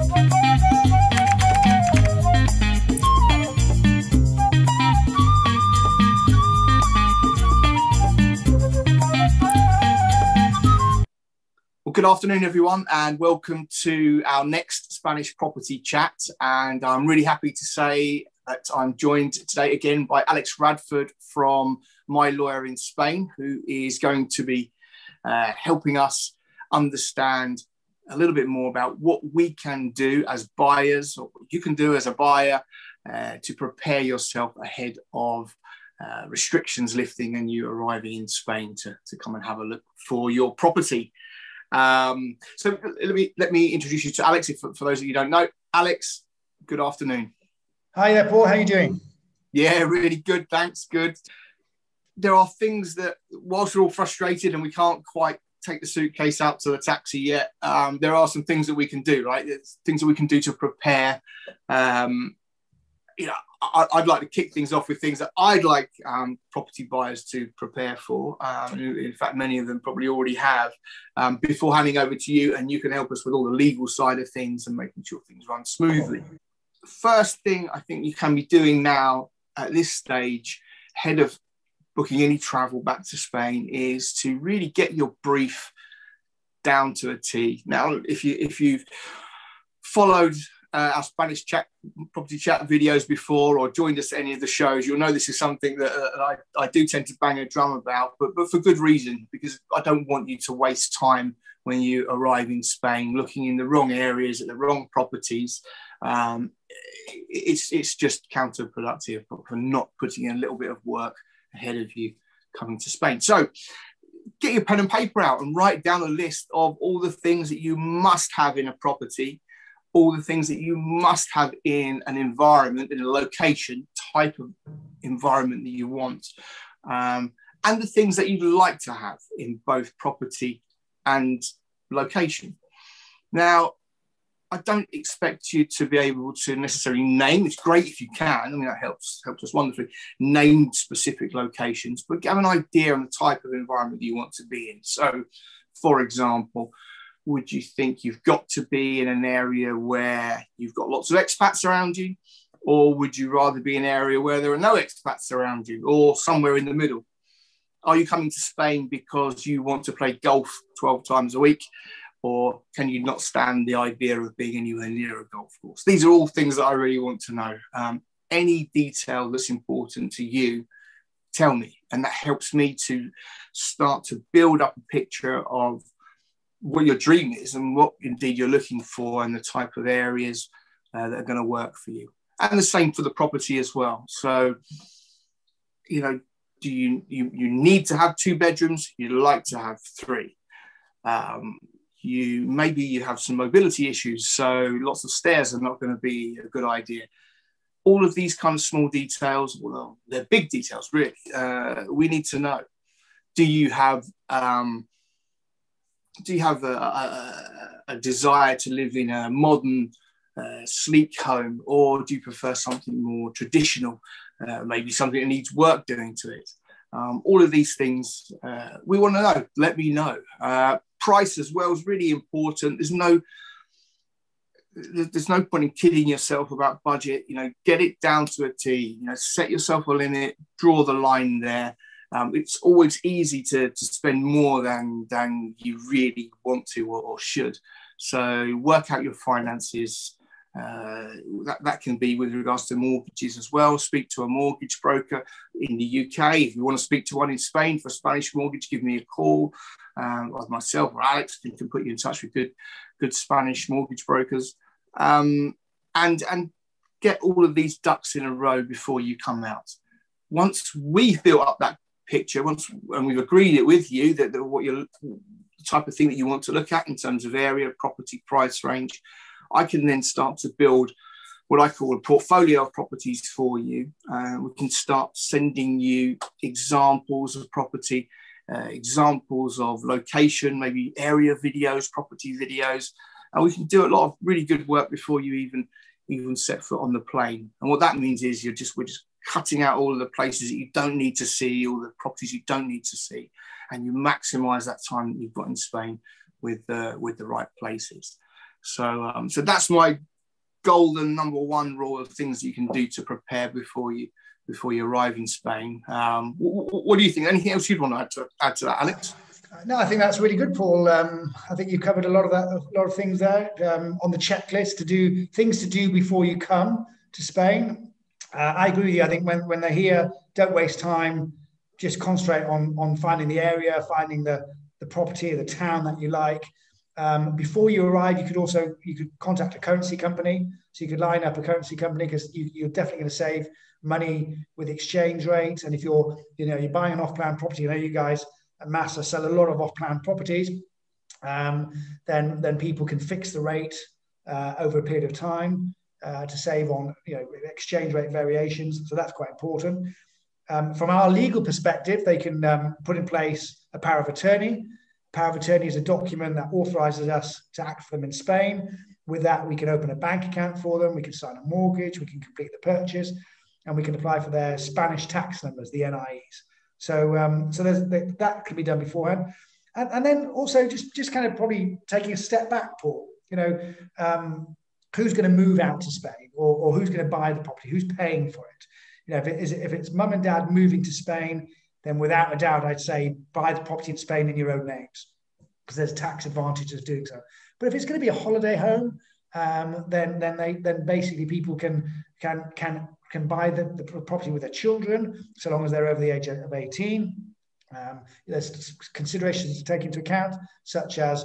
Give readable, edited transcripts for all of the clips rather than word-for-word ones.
Well, good afternoon, everyone, and welcome to our next Spanish property chat. And I'm really happy to say that I'm joined today again by Alex Radford from My Lawyer in Spain, who is going to be helping us understand a little bit more about what we can do as buyers, or what you can do as a buyer to prepare yourself ahead of restrictions lifting and you arriving in Spain to come and have a look for your property. So let me introduce you to Alex, for those of you who don't know. Alex, good afternoon. Hi there, Paul. How are you doing? Yeah, really good. Thanks. Good. There are things that, whilst we're all frustrated and we can't quite take the suitcase out to the taxi yet, there are some things that we can do, right? There's things that we can do to prepare. I'd like to kick things off with things that I'd like property buyers to prepare for. In fact, many of them probably already have, before handing over to you, and you can help us with all the legal side of things and making sure things run smoothly. The first thing I think you can be doing now at this stage, ahead of booking any travel back to Spain, is to really get your brief down to a T. Now, if you've followed our Spanish property chat videos before, or joined us at any of the shows, you'll know this is something that I do tend to bang a drum about, but for good reason, because I don't want you to waste time when you arrive in Spain looking in the wrong areas at the wrong properties. It's just counterproductive for not putting in a little bit of work ahead of you coming to Spain. So get your pen and paper out and write down a list of all the things that you must have in a property, all the things that you must have in an environment, in a location, type of environment that you want, and the things that you'd like to have in both property and location. Now, I don't expect you to be able to necessarily name. It's great if you can. I mean, that helps us wonderfully. Name specific locations, but have an idea on the type of environment you want to be in. So, for example, would you think you've got to be in an area where you've got lots of expats around you? Or would you rather be in an area where there are no expats around you, or somewhere in the middle? Are you coming to Spain because you want to play golf 12 times a week? Or can you not stand the idea of being anywhere near a golf course? These are all things that I really want to know. Any detail that's important to you, tell me. And that helps me to start to build up a picture of what your dream is and what indeed you're looking for, and the type of areas that are going to work for you. And the same for the property as well. So, do you need to have 2 bedrooms? You'd like to have 3. Maybe you have some mobility issues, so lots of stairs are not going to be a good idea. All of these kind of small details, well, they're big details, really. We need to know. Do you have a desire to live in a modern, sleek home, or do you prefer something more traditional, maybe something that needs work doing to it? All of these things we want to know. Let me know. Price as well is really important. There's no point in kidding yourself about budget. Get it down to a T. Set yourself a limit, draw the line there. It's always easy to spend more than you really want to or should. So work out your finances. That can be with regards to mortgages as well. Speak to a mortgage broker in the UK. If you want to speak to one in Spain for a Spanish mortgage, give me a call. Or myself or Alex can put you in touch with good Spanish mortgage brokers. And get all of these ducks in a row before you come out. Once we've built up that picture, and we've agreed it with you that what the type of thing that you want to look at in terms of area, property, price range, I can then start to build what I call a portfolio of properties for you. We can start sending you examples of property, examples of location, maybe area videos, property videos, and we can do a lot of really good work before you even set foot on the plane. And what that means is we're just cutting out all of the places that you don't need to see, all the properties you don't need to see, and you maximize that time that you've got in Spain with the right places. So that's my golden number one rule of things you can do to prepare before you arrive in Spain. What do you think? Anything else you'd want to add to that, Alex? No, I think that's really good, Paul. I think you covered a lot of things there on the checklist things to do before you come to Spain. I agree with you. I think when they're here, don't waste time. Just concentrate on finding the area, finding the property, the town that you like. Before you arrive, you could contact a currency company. So you could line up a currency company because you're definitely going to save money with exchange rates. And if you're buying an off-plan property, I know you guys at MASA sell a lot of off-plan properties. Then people can fix the rate over a period of time to save on exchange rate variations. So that's quite important. From our legal perspective, they can put in place a power of attorney. Power of attorney is a document that authorizes us to act for them in Spain. With that, we can open a bank account for them. We can sign a mortgage. We can complete the purchase, and we can apply for their Spanish tax numbers, the NIEs. So that can be done beforehand. And then also just kind of probably taking a step back, Paul. Who's going to move out to Spain, or who's going to buy the property? Who's paying for it? If it's mum and dad moving to Spain, then without a doubt, I'd say buy the property in Spain in your own names, because there's tax advantages of doing so. But if it's going to be a holiday home, then basically people can buy the property with their children, so long as they're over the age of 18. There's considerations to take into account, such as,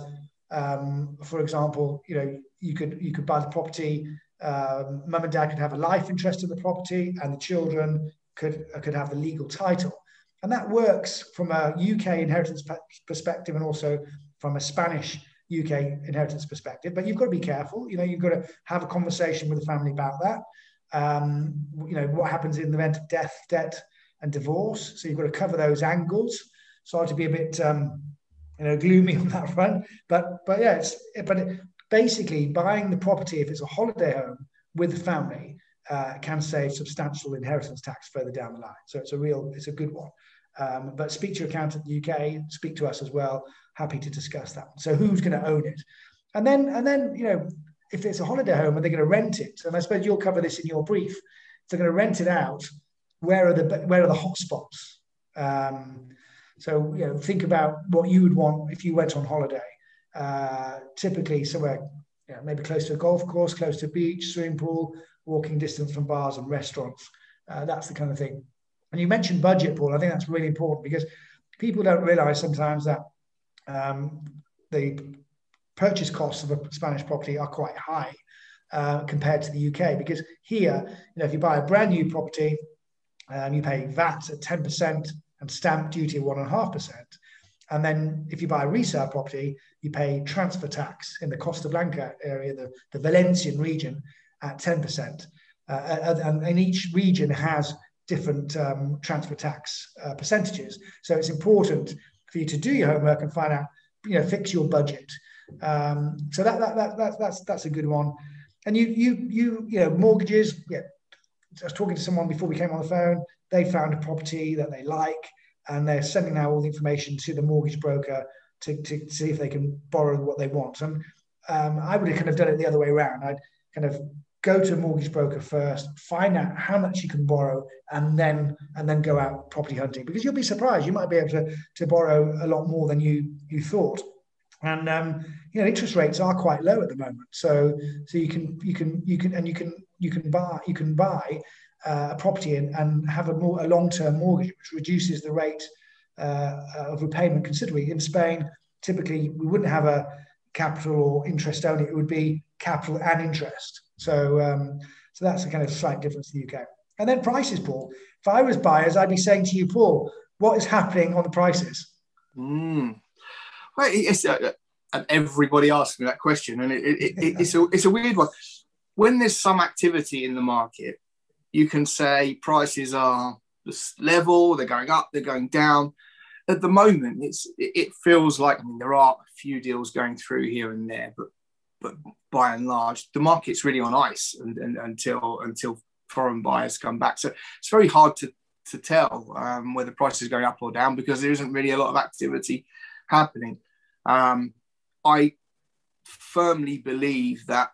for example, you could buy the property. Mum and dad could have a life interest in the property, and the children could have the legal title. And that works from a UK inheritance perspective and also from a Spanish UK inheritance perspective. But you've got to be careful. You've got to have a conversation with the family about that. What happens in the event of death, debt, and divorce. So you've got to cover those angles. Sorry to be a bit, gloomy on that front. But basically, buying the property, if it's a holiday home with the family, can save substantial inheritance tax further down the line. So it's a good one. But speak to your accountant in the UK, speak to us as well. Happy to discuss that. So who's going to own it? And then if it's a holiday home, are they going to rent it? And I suppose you'll cover this in your brief. If they're going to rent it out, where are the hot spots? So think about what you would want if you went on holiday. Typically somewhere maybe close to a golf course, close to a beach, swimming pool, walking distance from bars and restaurants. That's the kind of thing. And you mentioned budget, Paul. I think that's really important because people don't realize sometimes that the purchase costs of a Spanish property are quite high compared to the UK. Because here, if you buy a brand new property, you pay VAT at 10% and stamp duty at 1.5%. And then if you buy a resale property, you pay transfer tax in the Costa Blanca area, the Valencian region, at 10%. And each region has different transfer tax percentages. So it's important for you to do your homework and find out, fix your budget. So that's a good one. And mortgages. Yeah, I was talking to someone before we came on the phone. They found a property that they like, and they're sending out all the information to the mortgage broker to see if they can borrow what they want. And I would have kind of done it the other way around. I'd kind of go to a mortgage broker first, find out how much you can borrow, and then go out property hunting, because you'll be surprised. You might be able to borrow a lot more than you thought. And interest rates are quite low at the moment, so you can buy a property and have a long-term mortgage, which reduces the rate of repayment considerably. In Spain, typically we wouldn't have a capital or interest only; it would be capital and interest. So that's a kind of slight difference to the UK. And then prices, Paul. If I was buyers, I'd be saying to you, Paul, what is happening on the prices? Well, and everybody asks me that question, and it's a weird one. When there's some activity in the market, you can say prices are level, they're going up, they're going down. At the moment, it feels like, there are a few deals going through here and there, but by and large, the market's really on ice until foreign buyers come back. So it's very hard to tell whether prices are going up or down, because there isn't really a lot of activity happening. I firmly believe that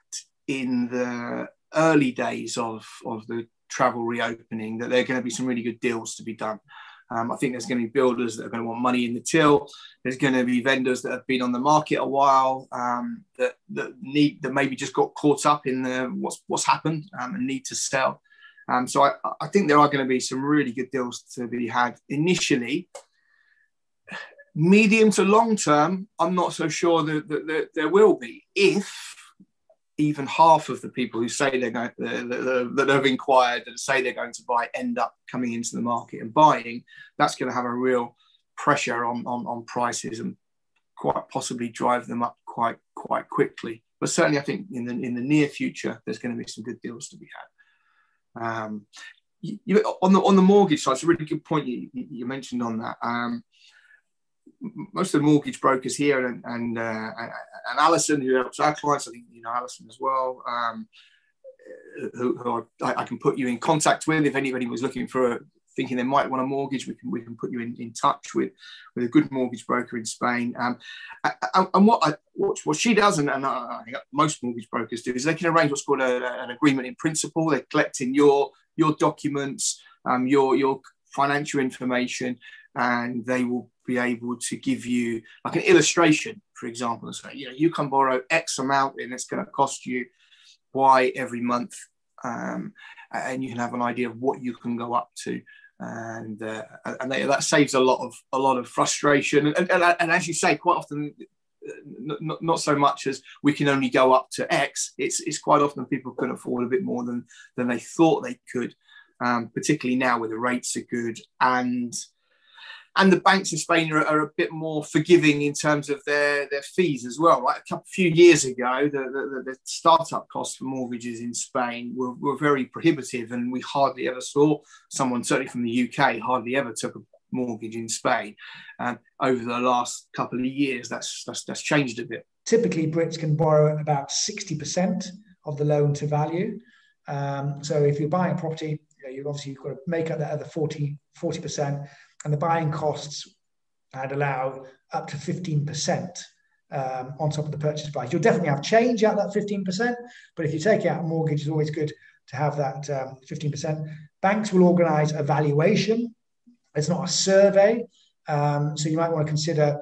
in the early days of the travel reopening, that there are going to be some really good deals to be done. I think there's going to be builders that are going to want money in the till. There's going to be vendors that have been on the market a while, that maybe just got caught up in what's happened, and need to sell. So I think there are going to be some really good deals to be had initially. Medium to long term, I'm not so sure that there will be. If even half of the people who say they're going, that have inquired and say they're going to buy, end up coming into the market and buying, that's going to have a real pressure on prices and quite possibly drive them up quite quickly. But certainly, I think in the near future, there's going to be some good deals to be had. On the mortgage side, it's a really good point you mentioned on that. Most of the mortgage brokers here and Alison, who helps our clients, I think you know Alison as well, who I can put you in contact with if anybody was looking for thinking they might want a mortgage. We can put you in touch with a good mortgage broker in Spain. And what she does, and I think most mortgage brokers do, is they can arrange what's called an agreement in principle. They're collecting your documents, your financial information, and they will be able to give you like an illustration, for example, and say, you can borrow X amount and it's going to cost you Y every month, and you can have an idea of what you can go up to, and that saves a lot of frustration. And as you say, quite often, not so much as we can only go up to X. It's quite often people can afford a bit more than they thought they could, particularly now where the rates are good and the banks in Spain are a bit more forgiving in terms of their fees as well, right? A few years ago, the startup costs for mortgages in Spain were very prohibitive, and we hardly ever saw someone, certainly from the UK, hardly ever took a mortgage in Spain. Over the last couple of years, that's changed a bit. Typically, Brits can borrow at about 60% of the loan to value. So if you're buying a property, you've got to make up that other 40%. And the buying costs I'd allow up to 15% on top of the purchase price. You'll definitely have change out that 15%, but if you take out a mortgage, it's always good to have that 15%. Banks will organise a valuation. It's not a survey, so you might want to consider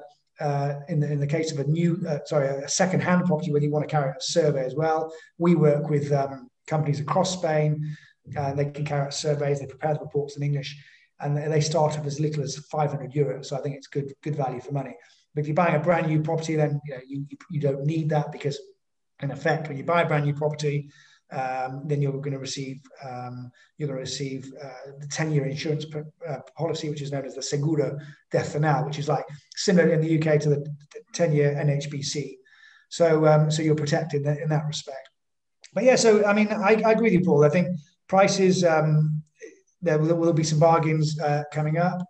in the case of a second-hand property, whether you want to carry out a survey as well. We work with companies across Spain. They can carry out surveys. They prepare the reports in English. And they start up as little as €500. So I think it's good value for money. But if you're buying a brand new property, then you don't need that, because in effect, when you buy a brand new property, then you're going to receive the 10-year insurance policy, which is known as the Seguro de Final, which is like similar in the UK to the 10-year NHBC. So you're protected in that respect. But yeah, so I mean, I agree with you, Paul. I think prices. There will be some bargains coming up.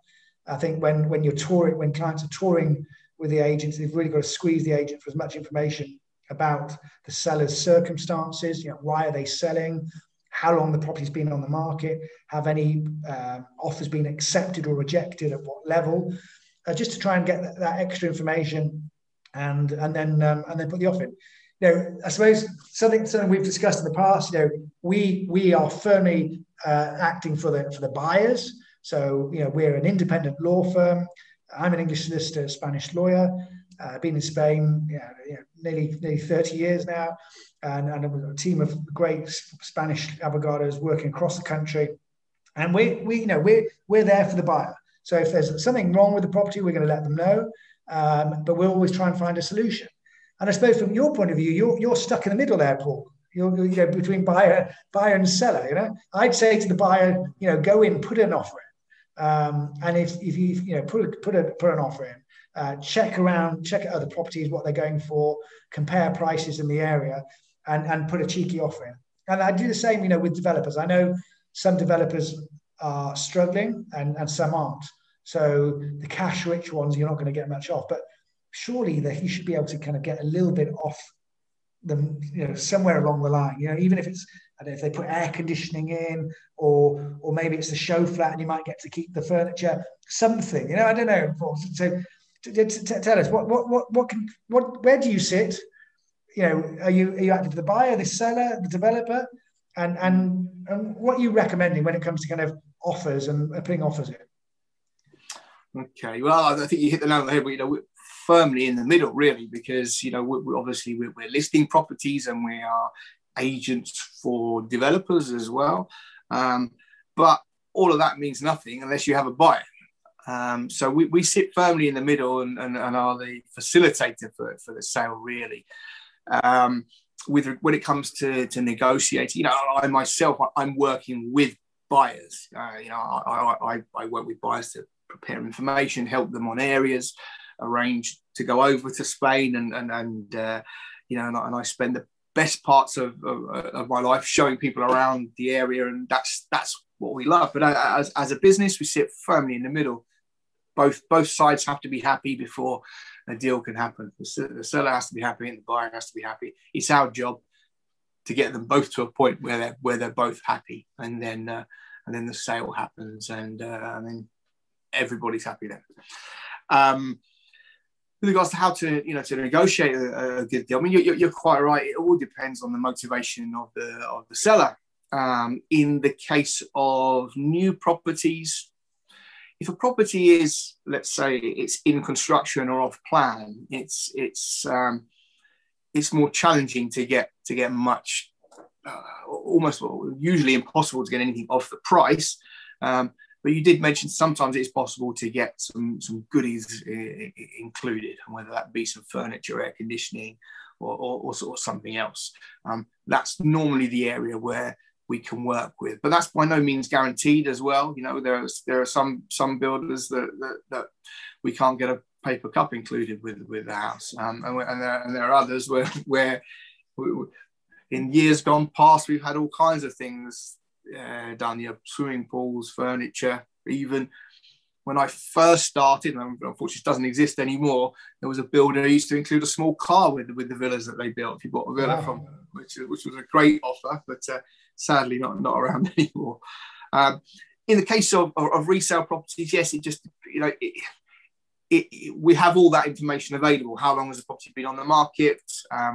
I think when clients are touring with the agents, they've really got to squeeze the agent for as much information about the seller's circumstances. Why are they selling? How long the property's been on the market? Have any offers been accepted or rejected? At what level? Just to try and get that extra information, and then put the offer in. I suppose something we've discussed in the past. We are firmly acting for the buyers. So we're an independent law firm. I'm an English solicitor, Spanish lawyer. I've been in Spain nearly 30 years now, and I've got a team of great Spanish abogados working across the country. And we're there for the buyer. So if there's something wrong with the property, we're going to let them know. But we'll always try and find a solution. And I suppose from your point of view, you're stuck in the middle there, Paul. You're between buyer and seller. I'd say to the buyer, go in, put an offer in, and if you put an offer in, check at other properties, what they're going for, compare prices in the area, and put a cheeky offer in. And I do the same, with developers. I know some developers are struggling and some aren't. So the cash-rich ones, you're not going to get much off, but surely that you should be able to kind of get a little bit off them, somewhere along the line. Even if it's, I don't know, if they put air conditioning in, or maybe it's the show flat and you might get to keep the furniture. Something, I don't know. So tell us where do you sit? are you acting for the buyer, the seller, the developer, and what are you recommending when it comes to kind of offers and putting offers in? Okay, well, I think you hit the nail on the head. We're firmly in the middle, really, because we're obviously listing properties and we are agents for developers as well. But all of that means nothing unless you have a buyer. So we sit firmly in the middle and are the facilitator for the sale, really. When it comes to negotiating, I myself, I'm working with buyers. I work with buyers to prepare information, help them on areas, arrange to go over to Spain, and I spend the best parts of my life showing people around the area, and that's what we love. But as a business, we sit firmly in the middle. Both sides have to be happy before a deal can happen. The seller has to be happy and the buyer has to be happy. It's our job to get them both to a point where they're both happy, and then the sale happens, and then everybody's happy then. With regards to how to negotiate a good deal, I mean, you're quite right. It all depends on the motivation of the seller. In the case of new properties, if a property is, let's say, it's in construction or off plan, it's more challenging to get much, almost usually impossible to get anything off the price. But you did mention sometimes it's possible to get some goodies included, whether that be some furniture, air conditioning, or sort of something else. That's normally the area where we can work with, but that's by no means guaranteed as well. There are some builders that we can't get a paper cup included with the house, and there are others where in years gone past we've had all kinds of things done, swimming pools, furniture. Even when I first started, and unfortunately it doesn't exist anymore, there was a builder who used to include a small car with the villas that they built. If you bought a villa from, which was a great offer, but sadly not around anymore. In the case of resale properties, yes, it just we have all that information available. How long has the property been on the market?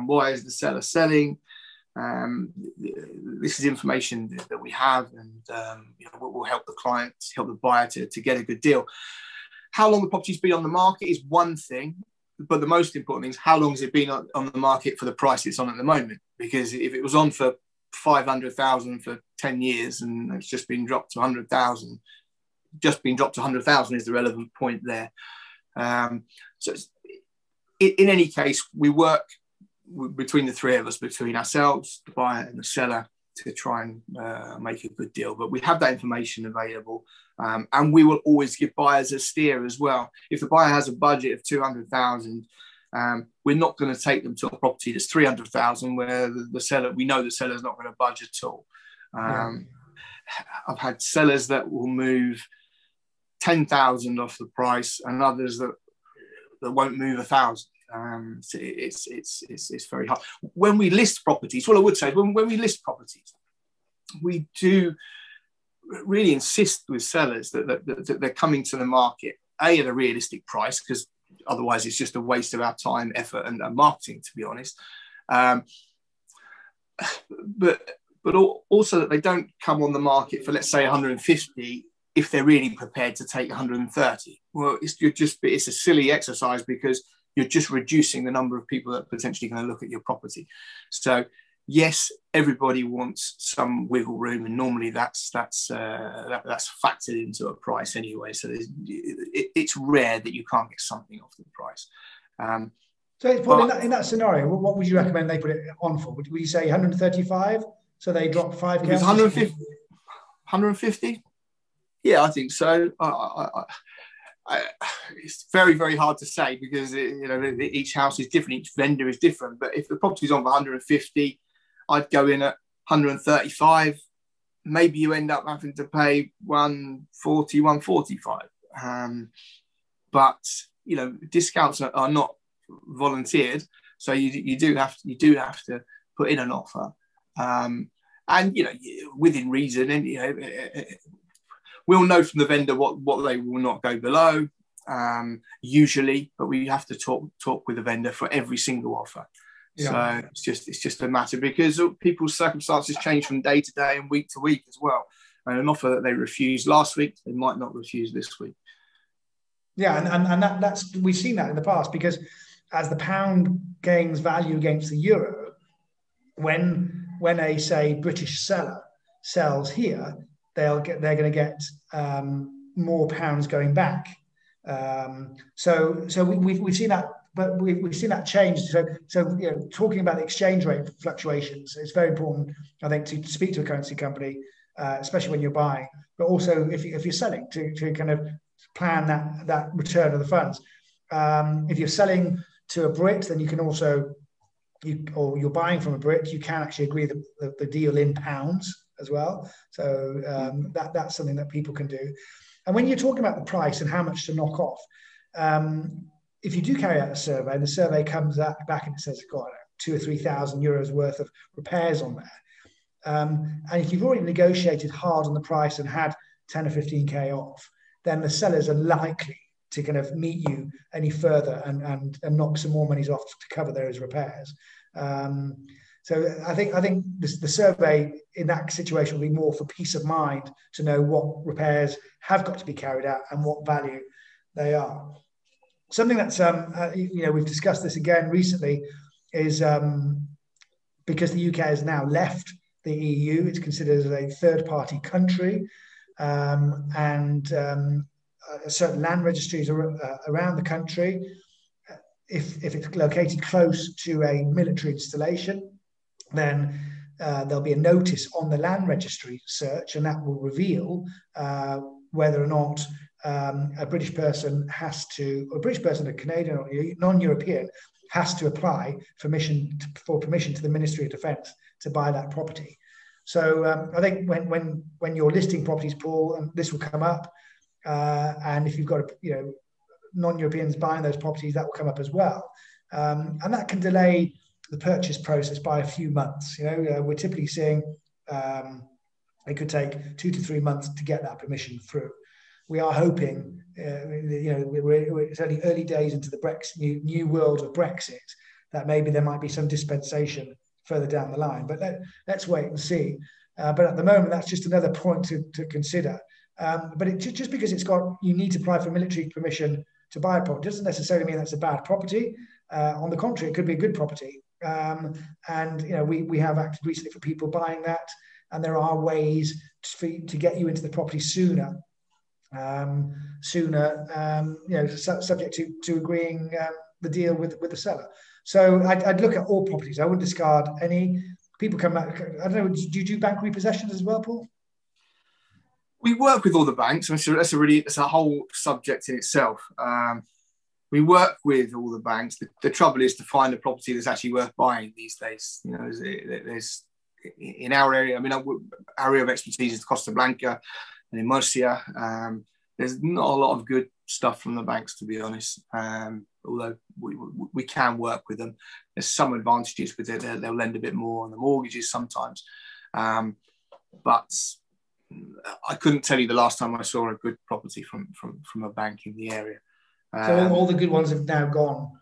Why is the seller selling? This is information that we have, and we'll help the client, help the buyer to get a good deal. How long the property's been on the market is one thing, but the most important thing is how long has it been on the market for the price it's on at the moment. Because if it was on for 500,000 for 10 years and it's just been dropped to 100,000, is the relevant point there. So in any case, we work between the three of us, between ourselves, the buyer and the seller, to try and make a good deal. But we have that information available, and we will always give buyers a steer as well. If the buyer has a budget of 200,000, we're not going to take them to a property that's 300,000 where the seller, we know the seller's not going to budge at all. I've had sellers that will move 10,000 off the price, and others that won't move 1,000. So it's very hard. When we list properties, what I would say is when we list properties, we do really insist with sellers that they're coming to the market at a realistic price, because otherwise it's just a waste of our time, effort, and marketing, to be honest. But also that they don't come on the market for, let's say, 150 if they're really prepared to take 130. Well, it's a silly exercise, because you're just reducing the number of people that are potentially going to look at your property. So yes, everybody wants some wiggle room, and normally that's factored into a price anyway. So it's rare that you can't get something off the price. So it's probably in that scenario, what would you recommend they put it on for? Would you say 135? So they drop 5K? 150? Yeah, I think so. It's very, very hard to say, because each house is different, each vendor is different. But if the property's on for 150, I'd go in at 135. Maybe you end up having to pay 140, 145. But discounts are not volunteered, so you do have to put in an offer, and within reason, and we'll know from the vendor what they will not go below, usually, but we have to talk with the vendor for every single offer. So it's just a matter, because people's circumstances change from day to day and week to week as well. And an offer that they refused last week, they might not refuse this week. Yeah, and that's we've seen that in the past, because as the pound gains value against the euro, when a, say, British seller sells here, they're going to get more pounds going back. So we've seen that, but we've seen that change. So talking about the exchange rate fluctuations, it's very important, I think, to speak to a currency company, especially when you're buying, but also if you're selling, to kind of plan that return of the funds. If you're selling to a Brit, then you can also, or you're buying from a Brit, you can actually agree the deal in pounds as well. So that's something that people can do. And when you're talking about the price and how much to knock off, if you do carry out a survey, and the survey comes back and it says, God, 2,000 or 3,000 euros worth of repairs on there, and if you've already negotiated hard on the price and had 10 or 15k off, then the sellers are likely to kind of meet you any further and knock some more monies off to cover those repairs. So I think the survey in that situation will be more for peace of mind, to know what repairs have got to be carried out and what value they are. Something that's we've discussed this again recently is because the UK has now left the EU, it's considered as a third-party country, and certain land registries around the country, if it's located close to a military installation, then there'll be a notice on the land registry search, and that will reveal whether or not a British person, a Canadian or non-European, has to apply for permission to the Ministry of Defence to buy that property. So I think when you're listing properties, Paul, and this will come up, and if you've got non-Europeans buying those properties, that will come up as well, and that can delay the purchase process by a few months. We're typically seeing it could take 2 to 3 months to get that permission through. We are hoping, it's only early days into the Brexit, new world of Brexit, that maybe there might be some dispensation further down the line. But let's wait and see. But at the moment, that's just another point to consider. But just because you need to apply for military permission to buy a property doesn't necessarily mean that's a bad property. On the contrary, it could be a good property. And we have acted recently for people buying that, and there are ways to get you into the property sooner. Subject to agreeing the deal with the seller. So I'd look at all properties. I wouldn't discard any. People come back. I don't know. Do you do bank repossessions as well, Paul? We work with all the banks. That's a whole subject in itself. We work with all the banks. The trouble is to find a property that's actually worth buying these days. There's in our area. I mean, our area of expertise is Costa Blanca and in Murcia. There's not a lot of good stuff from the banks, to be honest. Although we can work with them. There's some advantages with it. They'll lend a bit more on the mortgages sometimes. But I couldn't tell you the last time I saw a good property from a bank in the area. So all the good ones have now gone.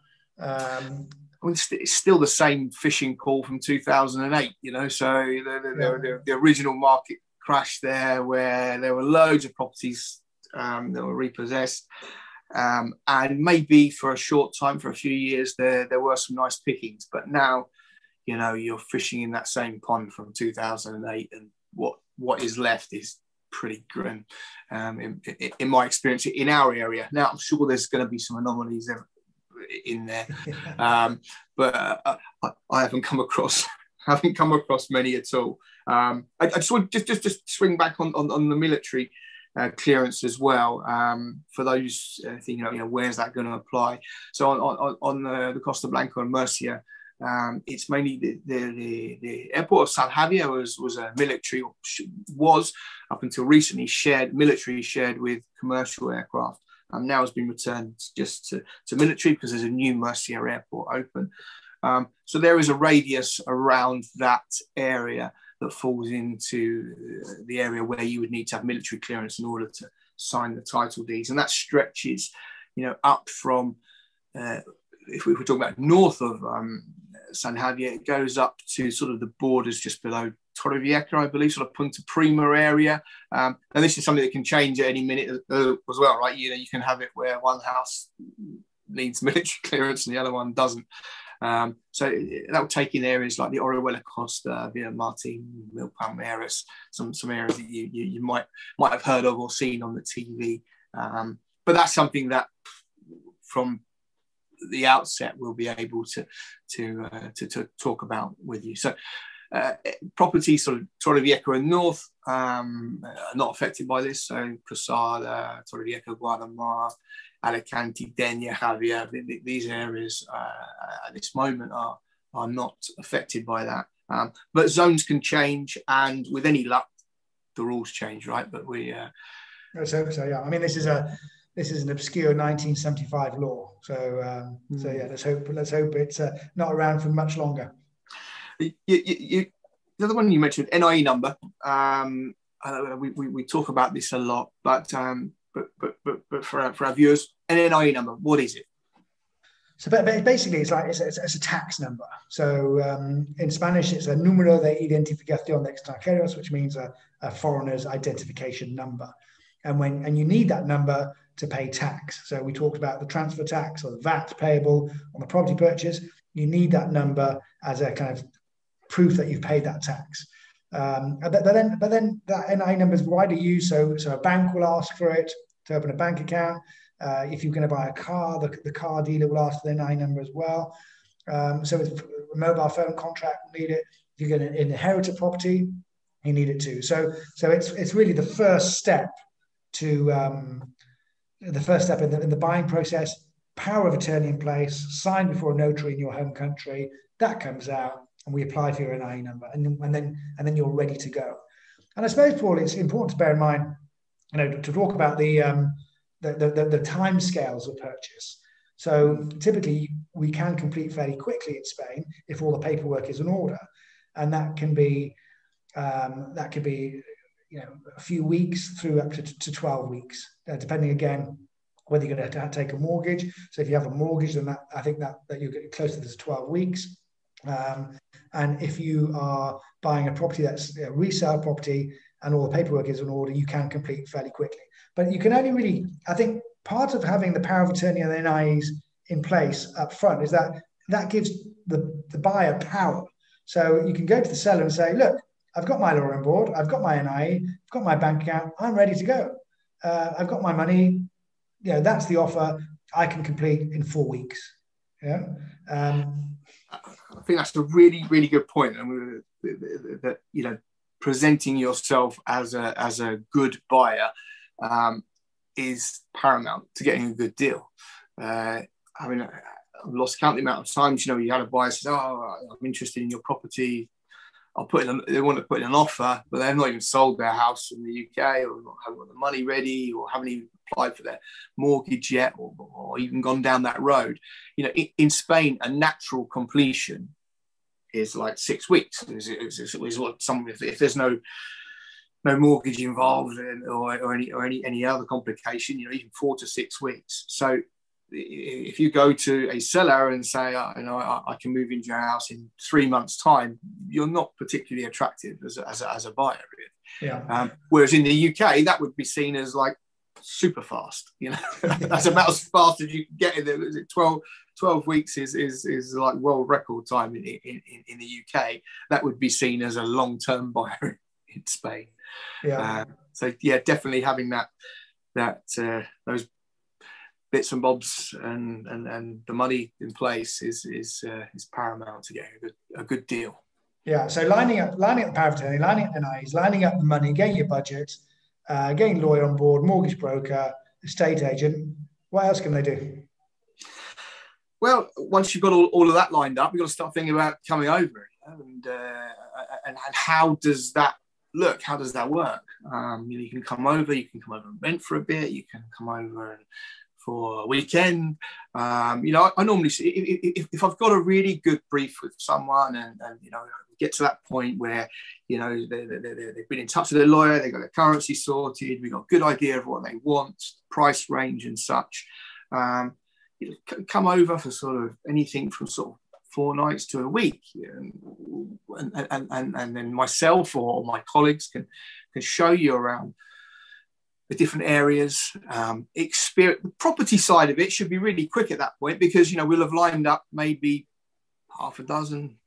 It's still the same fishing call from 2008, so the original market crash there, where there were loads of properties that were repossessed, and maybe for a short time, for a few years, there were some nice pickings, but now you're fishing in that same pond from 2008, and what is left is pretty grim, in my experience in our area. Now I'm sure there's going to be some anomalies in there, but I haven't come across many at all. I just want just swing back on the military clearance as well, for those thinking, where's that going to apply? So on the Costa Blanca and Murcia, it's mainly the airport of San Javier was a military, was up until recently shared with commercial aircraft. Now has been returned just to military because there's a new Murcia airport open. So there is a radius around that area that falls into the area where you would need to have military clearance in order to sign the title deeds. And that stretches, up from, if we were talking about north of San Javier. It goes up to sort of the borders just below Torrevieja, I believe, sort of Punta Prima area. And this is something that can change at any minute as well, right? You can have it where one house needs military clearance and the other one doesn't. So that would take in areas like the Orihuela Costa, Villa Martin, Mil Palmeras, some areas that you might have heard of or seen on the TV. But that's something that from the outset we'll be able to talk about with you. So properties sort of Torrevieja and north are not affected by this. So Posada, Torrevieja, Guadamar, Alicante, Denia, Javier, these areas at this moment are not affected by that. But zones can change, and with any luck, the rules change, right? But we let's hope so. Yeah, I mean, this is an obscure 1975 law. So yeah, let's hope it's not around for much longer. The other one you mentioned, NIE number. We talk about this a lot, but for our viewers, an NIE number, what is it? So basically, it's a tax number. So in Spanish, it's a número de identificación de extranjeros, which means a foreigner's identification number. And you need that number to pay tax. So we talked about the transfer tax or the VAT payable on the property purchase. You need that number as a kind of proof that you've paid that tax. But then that NIE number is widely used. So a bank will ask for it to open a bank account. If you're going to buy a car, the car dealer will ask for the NIE number as well. So with a mobile phone contract, you need it. If you're going to inherit a property, you need it too. So it's really the first step in the buying process. Power of attorney in place, signed before a notary in your home country. That comes out, and we apply for your NIE number, and then you're ready to go. And I suppose, Paul, it's important to bear in mind, to talk about the time scales of purchase. So typically we can complete fairly quickly in Spain if all the paperwork is in order, and that could be a few weeks through up to 12 weeks, depending again whether you're going to take a mortgage. So if you have a mortgage, then I think that you're getting closer to 12 weeks. And if you are buying a property that's a resale property and all the paperwork is in order, you can complete fairly quickly. But you can only really, I think part of having the power of attorney and the NIEs in place up front is that gives the buyer power. So you can go to the seller and say, look, I've got my lawyer on board, I've got my NIE, I've got my bank account, I'm ready to go. I've got my money, that's the offer. I can complete in 4 weeks. Yeah. I think that's a really, really good point. And that presenting yourself as a good buyer is paramount to getting a good deal. I've lost count the amount of times you had a buyer says, "Oh, I'm interested in your property. They want to put in an offer, but they've not even sold their house in the UK, or haven't got the money ready, or haven't even applied for their mortgage yet, or even gone down that road." In Spain, a natural completion is like 6 weeks. Is what if there's no mortgage involved or any other complication, even 4 to 6 weeks. So if you go to a seller and say, I can move into your house in 3 months' time, you're not particularly attractive as a buyer, really. Yeah. Whereas in the UK, that would be seen as like super fast. That's about as fast as you can get in there. 12 weeks is like world record time in the UK. That would be seen as a long-term buyer in Spain. Yeah. So definitely having those bits and bobs and the money in place is paramount to getting a good deal. Yeah. So lining up the power of attorney, lining up the NIEs, lining up the money, getting your budget, getting lawyer on board, mortgage broker, estate agent. What else can they do? Well, once you've got all of that lined up, you've got to start thinking about coming over, and how does that look? How does that work? You can come over and rent for a bit. You can come over for a weekend. I normally see if I've got a really good brief with someone and get to that point where they've been in touch with their lawyer, they've got their currency sorted, we've got a good idea of what they want, price range and such. Come over for sort of anything from sort of 4 nights to a week, and then myself or my colleagues can show you around the different areas. Experience the property side of it should be really quick at that point, because we'll have lined up maybe half a dozen,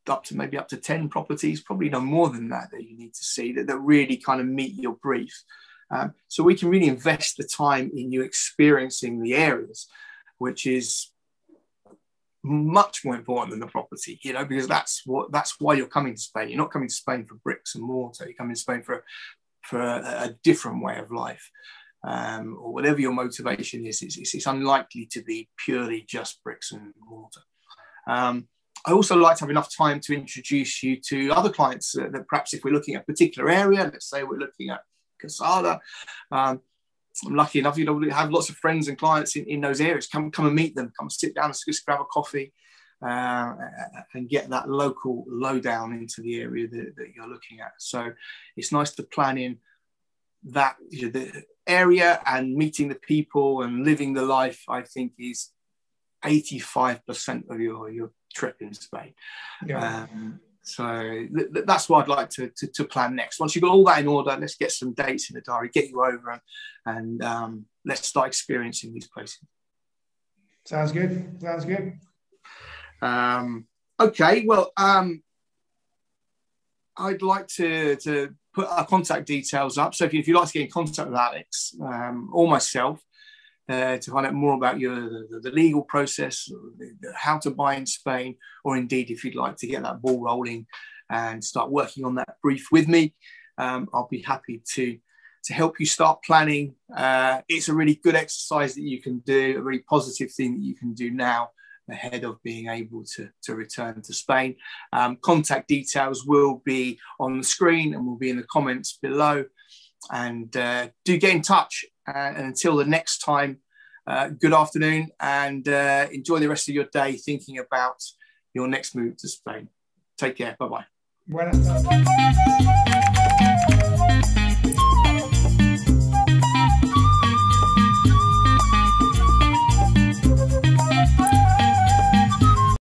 up to 10 properties, probably no more than that you need to see that really kind of meet your brief. So we can really invest the time in you experiencing the areas, which is much more important than the property, because that's why you're coming to Spain. You're not coming to Spain for bricks and mortar. You're coming to Spain for a different way of life, or whatever your motivation is. It's unlikely to be purely just bricks and mortar. I also like to have enough time to introduce you to other clients that perhaps, if we're looking at a particular area, let's say we're looking at Casada, I'm lucky enough, to have lots of friends and clients in those areas. Come and meet them. Come sit down and just grab a coffee, and get that local lowdown into the area that you're looking at. So it's nice to plan in that the area, and meeting the people and living the life, I think, is 85% of your trip in Spain. Yeah. So that's what I'd like to plan next. Once you've got all that in order, let's get some dates in the diary, get you over, and let's start experiencing these places. Sounds good. Okay, well, I'd like to put our contact details up. So if you'd like to get in contact with Alex or myself, to find out more about the legal process, how to buy in Spain, or indeed if you'd like to get that ball rolling and start working on that brief with me, I'll be happy to help you start planning. It's a really good exercise that you can do, a really positive thing that you can do now ahead of being able to return to Spain. Contact details will be on the screen and will be in the comments below. And do get in touch. And until the next time, good afternoon, and enjoy the rest of your day thinking about your next move to Spain. Take care. Bye-bye. Buenas tardes.